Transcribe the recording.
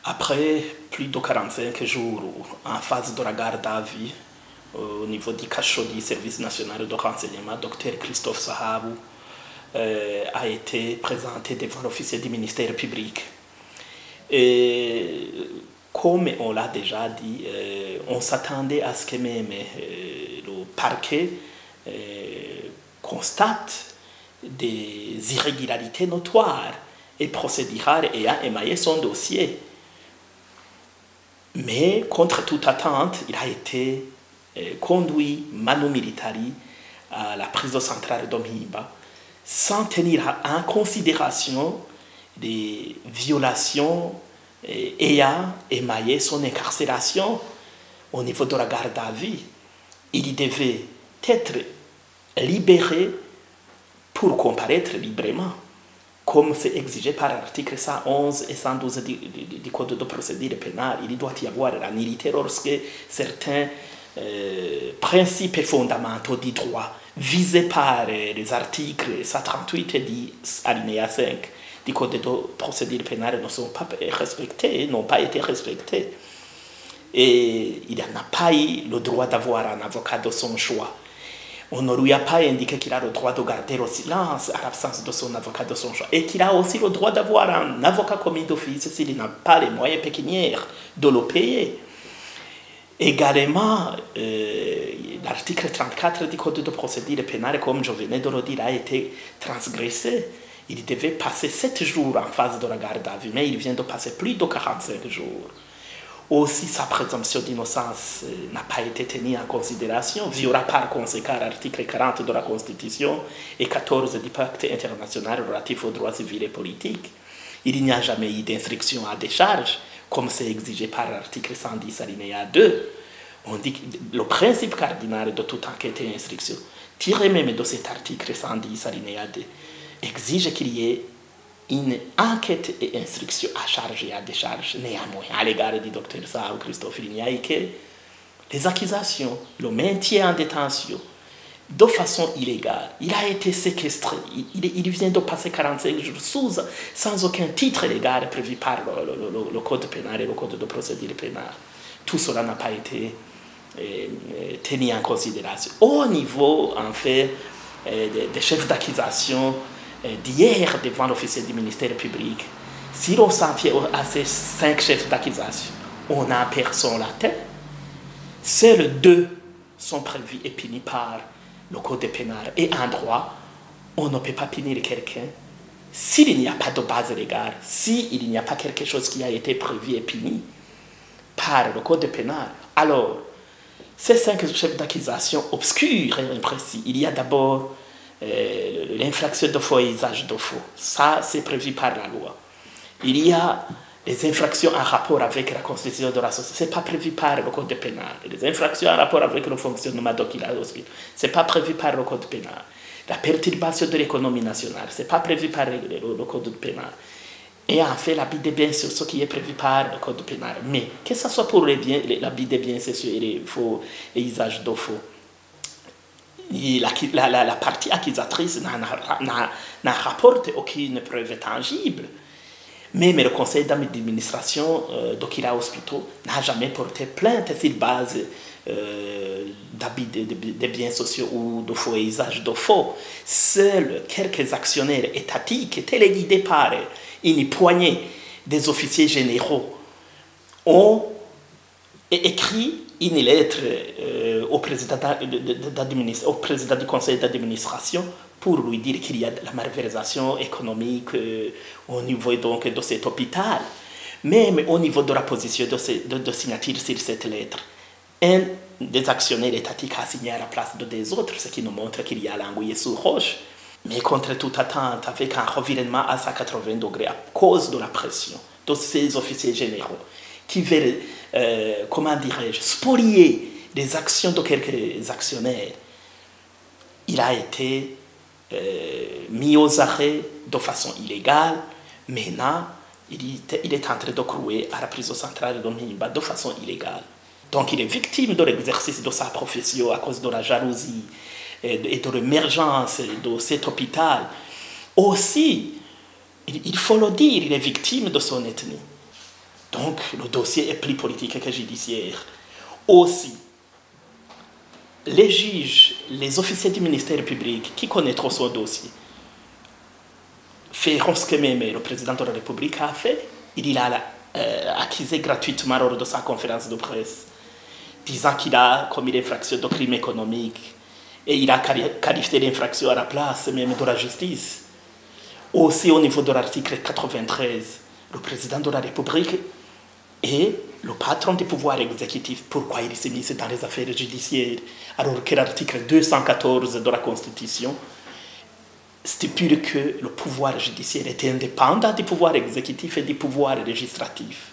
Après plus de 45 jours en phase de la garde à vue, au niveau du cachot du service national de renseignement, Dr Christophe Sahabou a été présenté devant l'officier du ministère public. Et comme on l'a déjà dit, on s'attendait à ce que même le parquet constate des irrégularités notoires et procédurales ayant émaillé son dossier. Mais contre toute attente, il a été conduit manu militari à la prison centrale de Mpimba sans tenir en considération les violations ayant émaillé son incarcération au niveau de la garde à vue. Il devait être libéré pour comparaître librement, comme c'est exigé par l'article 111 et 112 du Code de procédure pénale. Il doit y avoir la nullité lorsque certains principes fondamentaux du droit visés par les articles 138 et 10 alinéa 5 du Code de procédure pénale ne sont pas respectés, n'ont pas été respectés. Et il n'a pas eu le droit d'avoir un avocat de son choix. On ne lui a pas indiqué qu'il a le droit de garder le silence à l'absence de son avocat de son choix. Et qu'il a aussi le droit d'avoir un avocat commis d'office s'il n'a pas les moyens pécuniaires de le payer. Également, l'article 34 du Code de procédure pénale, comme je venais de le dire, a été transgressé. Il devait passer 7 jours en phase de la garde à vue, mais il vient de passer plus de 45 jours. Aussi, sa présomption d'innocence n'a pas été tenue en considération, viola par conséquent l'article 40 de la Constitution et 14 du Pacte international relatif aux droits civils et politiques. Il n'y a jamais eu d'instruction à décharge, comme c'est exigé par l'article 110 alinéa 2. On dit que le principe cardinal de toute enquête et instruction, tiré même de cet article 110 alinéa 2, exige qu'il y ait une enquête et instruction à charge et à décharge. Néanmoins, à l'égard du docteur Sahabou Christophe, il n'y a eu que les accusations, le maintien en détention de façon illégale. Il a été séquestré. Il vient de passer 45 jours sans aucun titre légal prévu par le Code pénal et le Code de procédure pénale. Tout cela n'a pas été tenu en considération. Au niveau, en fait, des chefs d'accusation, d'hier devant l'officier du ministère public, si l'on s'en tient à ces 5 chefs d'accusation, on n'a personne la tête. Seuls 2 sont prévus et punis par le code pénal. Et en droit, on ne peut pas punir quelqu'un s'il n'y a pas de base légale, s'il n'y a pas quelque chose qui a été prévu et puni par le code pénal. Alors, ces 5 chefs d'accusation obscurs et imprécis, il y a d'abord l'infraction de faux et usage de faux. Ça, c'est prévu par la loi. Il y a les infractions en rapport avec la constitution de la société. Ce n'est pas prévu par le code pénal. Les infractions en rapport avec le fonctionnement de l'hospital, ce n'est pas prévu par le code pénal. La perturbation de l'économie nationale, ce n'est pas prévu par le code pénal. Et en fait, l'abus des biens sociaux qui est prévu par le code pénal. Mais que ce soit pour l'abus des biens sociaux et les faux et usage de faux, la partie accusatrice n'a rapporté aucune preuve tangible. Même le conseil d'administration d'Okira Hospital n'a jamais porté plainte sur base d'abus de biens sociaux ou de faux et usage de faux. Seuls quelques actionnaires étatiques, téléguidés par une poignée des officiers généraux, ont écrit une lettre au président du conseil d'administration pour lui dire qu'il y a de la malversation économique au niveau donc de cet hôpital. Même au niveau de la position de signature sur cette lettre, un des actionnaires étatiques a signé à la place de deux autres, ce qui nous montre qu'il y a l'anguille sous roche. Mais contre toute attente, avec un revirement à 180 degrés à cause de la pression de ces officiers généraux qui veulent, comment dirais-je, spolier les actions de quelques actionnaires, il a été mis aux arrêts de façon illégale. Maintenant, il est en train de crouer à la prison centrale de Mpimba de façon illégale. Donc, il est victime de l'exercice de sa profession à cause de la jalousie et de l'émergence de cet hôpital. Aussi, il faut le dire, il est victime de son ethnie. Donc, le dossier est plus politique que judiciaire. Aussi, les juges, les officiers du ministère public qui connaissent trop ce dossier, feront ce que même le président de la République a fait. Il a accusé gratuitement lors de sa conférence de presse, disant qu'il a commis l'infraction de crime économique et il a qualifié l'infraction à la place même de la justice. Aussi, au niveau de l'article 93, le président de la République est le patron du pouvoir exécutif. Pourquoi il s'est mis dans les affaires judiciaires alors que l'article 214 de la Constitution stipule que le pouvoir judiciaire est indépendant du pouvoir exécutif et du pouvoir législatif.